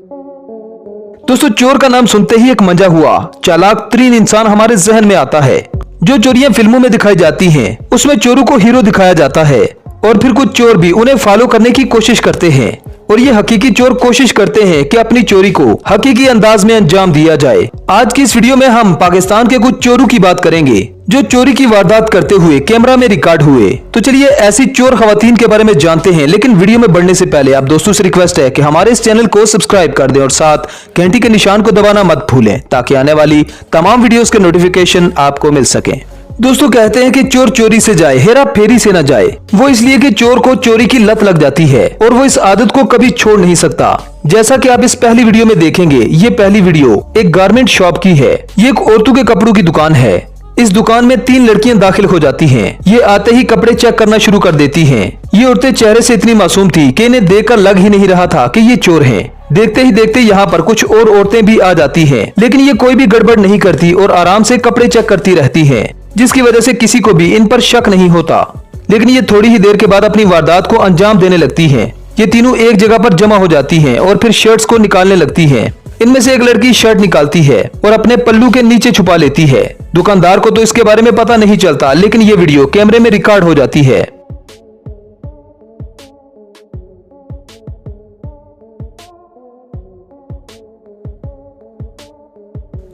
दोस्तों, चोर का नाम सुनते ही एक मंजा हुआ चालाक तरीन इंसान हमारे जहन में आता है। जो चोरियां फिल्मों में दिखाई जाती हैं, उसमें चोरों को हीरो दिखाया जाता है और फिर कुछ चोर भी उन्हें फॉलो करने की कोशिश करते हैं और ये हकीकी चोर कोशिश करते हैं कि अपनी चोरी को हकीकी अंदाज में अंजाम दिया जाए। आज की इस वीडियो में हम पाकिस्तान के कुछ चोरों की बात करेंगे जो चोरी की वारदात करते हुए कैमरा में रिकॉर्ड हुए। तो चलिए ऐसी चोर खवातीन के बारे में जानते हैं, लेकिन वीडियो में बढ़ने से पहले आप दोस्तों से रिक्वेस्ट है कि हमारे इस चैनल को सब्सक्राइब कर दें और साथ घंटी के निशान को दबाना मत भूलें ताकि आने वाली तमाम वीडियोस के नोटिफिकेशन आपको मिल सके। दोस्तों, कहते हैं कि चोर चोरी से जाए, हेरा फेरी से न जाए। वो इसलिए कि चोर को चोरी की लत लग जाती है और वो इस आदत को कभी छोड़ नहीं सकता। जैसा कि आप इस पहली वीडियो में देखेंगे, ये पहली वीडियो एक गारमेंट शॉप की है। ये एक औरतों के कपड़ों की दुकान है। इस दुकान में 3 लड़कियां दाखिल हो जाती हैं। ये आते ही कपड़े चेक करना शुरू कर देती हैं। ये औरतें चेहरे से इतनी मासूम थी कि इन्हें देखकर लग ही नहीं रहा था कि ये चोर हैं। देखते ही देखते यहाँ पर कुछ और औरतें भी आ जाती हैं, लेकिन ये कोई भी गड़बड़ नहीं करती और आराम से कपड़े चेक करती रहती हैं, जिसकी वजह से किसी को भी इन पर शक नहीं होता। लेकिन ये थोड़ी ही देर के बाद अपनी वारदात को अंजाम देने लगती हैं। ये तीनों एक जगह पर जमा हो जाती हैं और फिर शर्ट्स को निकालने लगती हैं। इनमें से एक लड़की शर्ट निकालती है और अपने पल्लू के नीचे छुपा लेती है। दुकानदार को तो इसके बारे में पता नहीं चलता, लेकिन ये वीडियो कैमरे में रिकॉर्ड हो जाती है।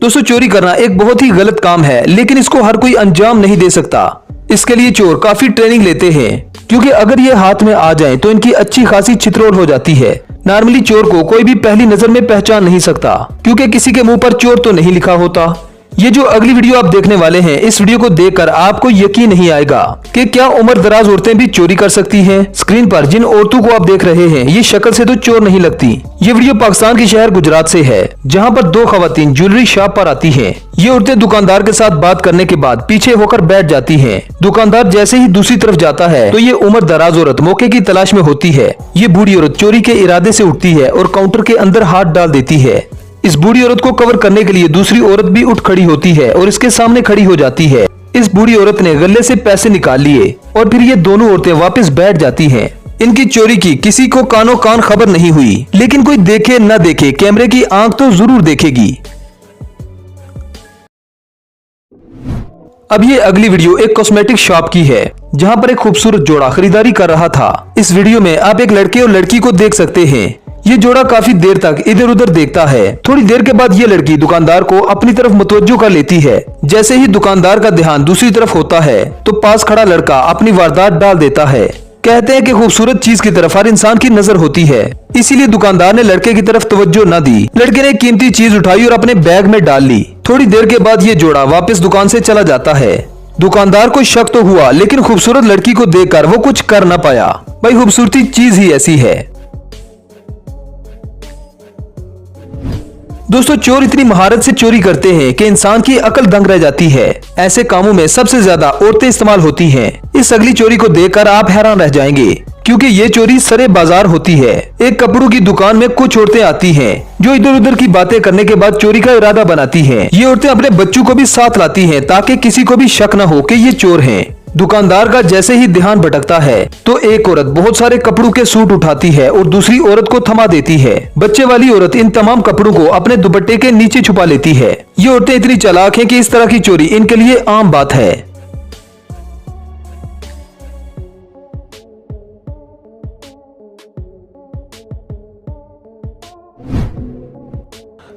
दोस्तों, चोरी करना एक बहुत ही गलत काम है, लेकिन इसको हर कोई अंजाम नहीं दे सकता। इसके लिए चोर काफी ट्रेनिंग लेते हैं, क्योंकि अगर ये हाथ में आ जाएं तो इनकी अच्छी खासी छितरोल हो जाती है। नॉर्मली चोर को कोई भी पहली नजर में पहचान नहीं सकता, क्योंकि किसी के मुंह पर चोर तो नहीं लिखा होता। ये जो अगली वीडियो आप देखने वाले हैं, इस वीडियो को देखकर आपको यकीन नहीं आएगा कि क्या उम्र दराज औरतें भी चोरी कर सकती हैं। स्क्रीन पर जिन औरतों को आप देख रहे हैं, ये शक्ल से तो चोर नहीं लगती। ये वीडियो पाकिस्तान के शहर गुजरात से है, जहां पर 2 खवातीन ज्वेलरी शॉप पर आती हैं। ये औरतें दुकानदार के साथ बात करने के बाद पीछे होकर बैठ जाती हैं। दुकानदार जैसे ही दूसरी तरफ जाता है तो ये उम्र दराज औरत मौके की तलाश में होती है। ये बूढ़ी औरत चोरी के इरादे से उठती है और काउंटर के अंदर हाथ डाल देती है। इस बूढ़ी औरत को कवर करने के लिए दूसरी औरत भी उठ खड़ी होती है और इसके सामने खड़ी हो जाती है। इस बूढ़ी औरत ने गले से पैसे निकाल लिए और फिर ये दोनों औरतें वापस बैठ जाती हैं। इनकी चोरी की किसी को कानो कान खबर नहीं हुई, लेकिन कोई देखे न देखे, कैमरे की आंख तो जरूर देखेगी। अब ये अगली वीडियो एक कॉस्मेटिक शॉप की है, जहां पर एक खूबसूरत जोड़ा खरीदारी कर रहा था। इस वीडियो में आप एक लड़के और लड़की को देख सकते हैं। ये जोड़ा काफी देर तक इधर उधर देखता है। थोड़ी देर के बाद ये लड़की दुकानदार को अपनी तरफ मुतवज्जो कर लेती है। जैसे ही दुकानदार का ध्यान दूसरी तरफ होता है तो पास खड़ा लड़का अपनी वारदात डाल देता है। कहते हैं कि खूबसूरत चीज की तरफ हर इंसान की नजर होती है, इसीलिए दुकानदार ने लड़के की तरफ तवज्जो न दी। लड़के ने कीमती चीज उठाई और अपने बैग में डाल ली। थोड़ी देर के बाद ये जोड़ा वापस दुकान से चला जाता है। दुकानदार को शक तो हुआ, लेकिन खूबसूरत लड़की को देखकर वो कुछ कर न पाया। भाई, खूबसूरती चीज ही ऐसी है। दोस्तों, चोर इतनी महारत से चोरी करते हैं कि इंसान की अकल दंग रह जाती है। ऐसे कामों में सबसे ज्यादा औरतें इस्तेमाल होती हैं। इस अगली चोरी को देखकर आप हैरान रह जाएंगे, क्योंकि ये चोरी सरे बाजार होती है। एक कपड़ों की दुकान में कुछ औरतें आती हैं, जो इधर उधर की बातें करने के बाद चोरी का इरादा बनाती हैं। ये औरतें अपने बच्चों को भी साथ लाती हैं ताकि किसी को भी शक न हो कि ये चोर हैं। दुकानदार का जैसे ही ध्यान भटकता है तो एक औरत बहुत सारे कपड़ों के सूट उठाती है और दूसरी औरत को थमा देती है। बच्चे वाली औरत इन तमाम कपड़ों को अपने दुपट्टे के नीचे छुपा लेती है। ये औरतें इतनी चालाक हैं कि इस तरह की चोरी इनके लिए आम बात है।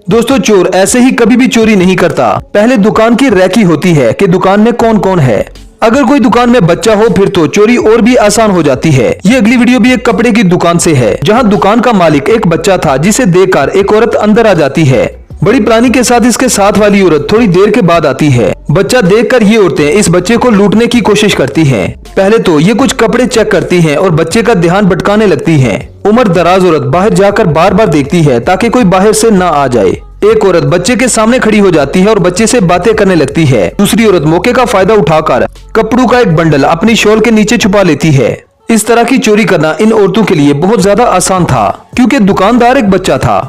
दोस्तों, चोर ऐसे ही कभी भी चोरी नहीं करता। पहले दुकान की रैकी होती है कि दुकान में कौन कौन है। अगर कोई दुकान में बच्चा हो फिर तो चोरी और भी आसान हो जाती है। ये अगली वीडियो भी एक कपड़े की दुकान से है, जहां दुकान का मालिक एक बच्चा था, जिसे देखकर एक औरत अंदर आ जाती है। बड़ी प्लानिंग के साथ इसके साथ वाली औरत थोड़ी देर के बाद आती है। बच्चा देखकर ये औरतें इस बच्चे को लूटने की कोशिश करती हैं। पहले तो ये कुछ कपड़े चेक करती हैं और बच्चे का ध्यान भटकाने लगती हैं। उम्र दराज औरत बाहर जाकर बार बार देखती है ताकि कोई बाहर से ना आ जाए। एक औरत बच्चे के सामने खड़ी हो जाती है और बच्चे से बातें करने लगती है। दूसरी औरत मौके का फायदा उठाकर कपड़ों का एक बंडल अपनी शॉल के नीचे छुपा लेती है। इस तरह की चोरी करना इन औरतों के लिए बहुत ज्यादा आसान था, क्योंकि दुकानदार एक बच्चा था।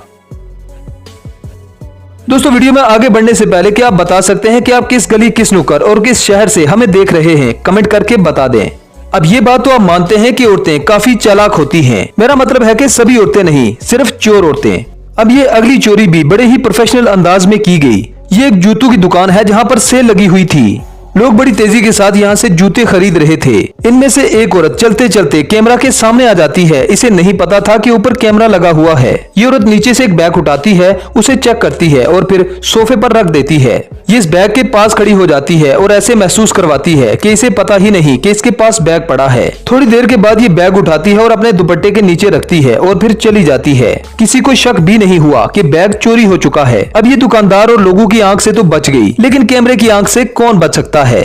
दोस्तों, वीडियो में आगे बढ़ने से पहले क्या आप बता सकते हैं कि आप किस गली, किस नुक्कड़ और किस शहर से हमें देख रहे हैं? कमेंट करके बता दें। अब ये बात तो आप मानते हैं कि औरतें काफी चालाक होती हैं। मेरा मतलब है कि सभी औरतें नहीं, सिर्फ चोर औरतें। अब ये अगली चोरी भी बड़े ही प्रोफेशनल अंदाज में की गई। ये एक जूतों की दुकान है जहाँ पर सेल लगी हुई थी। लोग बड़ी तेजी के साथ यहाँ से जूते खरीद रहे थे। इनमें से एक औरत चलते चलते कैमरा के सामने आ जाती है। इसे नहीं पता था कि ऊपर कैमरा लगा हुआ है। ये औरत नीचे से एक बैग उठाती है, उसे चेक करती है और फिर सोफे पर रख देती है। ये इस बैग के पास खड़ी हो जाती है और ऐसे महसूस करवाती है कि इसे पता ही नहीं कि इसके पास बैग पड़ा है। थोड़ी देर के बाद ये बैग उठाती है और अपने दुपट्टे के नीचे रखती है और फिर चली जाती है। किसी को शक भी नहीं हुआ कि बैग चोरी हो चुका है। अब ये दुकानदार और लोगों की आंख से तो बच गई, लेकिन कैमरे की आंख से कौन बच सकता है।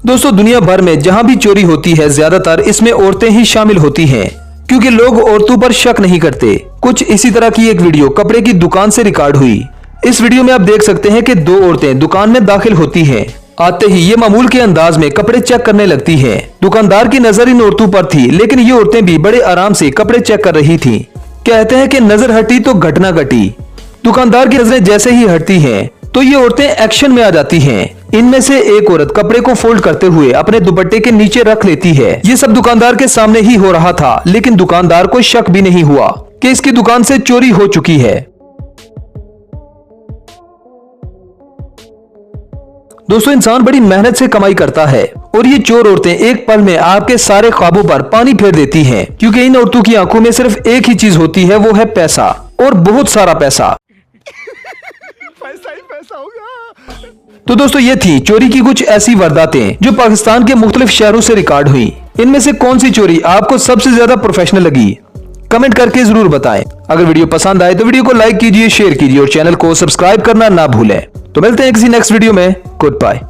दोस्तों, दुनिया भर में जहां भी चोरी होती है ज्यादातर इसमें औरतें ही शामिल होती हैं, क्योंकि लोग औरतों पर शक नहीं करते। कुछ इसी तरह की एक वीडियो कपड़े की दुकान से रिकॉर्ड हुई। इस वीडियो में आप देख सकते हैं कि दो औरतें दुकान में दाखिल होती हैं। आते ही ये मामूल के अंदाज में कपड़े चेक करने लगती हैं। दुकानदार की नजर इन औरतों पर थी, लेकिन ये औरतें भी बड़े आराम से कपड़े चेक कर रही थी। कहते हैं कि नजर हटी तो घटना घटी। दुकानदार की नजरें जैसे ही हटती हैं तो ये औरतें एक्शन में आ जाती हैं। इनमें से एक औरत कपड़े को फोल्ड करते हुए अपने दुपट्टे के नीचे रख लेती है। ये सब दुकानदार के सामने ही हो रहा था, लेकिन दुकानदार को शक भी नहीं हुआ कि इसकी दुकान से चोरी हो चुकी है। दोस्तों, इंसान बड़ी मेहनत से कमाई करता है और ये चोर औरतें एक पल में आपके सारे ख्वाबों पर पानी फेर देती हैं, क्योंकि इन औरतों की आंखों में सिर्फ एक ही चीज होती है, वो है पैसा, और बहुत सारा पैसा। पैसा ही पैसा होगा। तो दोस्तों, ये थी चोरी की कुछ ऐसी वारदातें जो पाकिस्तान के मुख्तलिफ शहरों से रिकॉर्ड हुई। इनमें से कौन सी चोरी आपको सबसे ज्यादा प्रोफेशनल लगी? कमेंट करके जरूर बताएं। अगर वीडियो पसंद आए तो वीडियो को लाइक कीजिए, शेयर कीजिए और चैनल को सब्सक्राइब करना ना भूलें। तो मिलते हैं किसी नेक्स्ट वीडियो में। Good bye.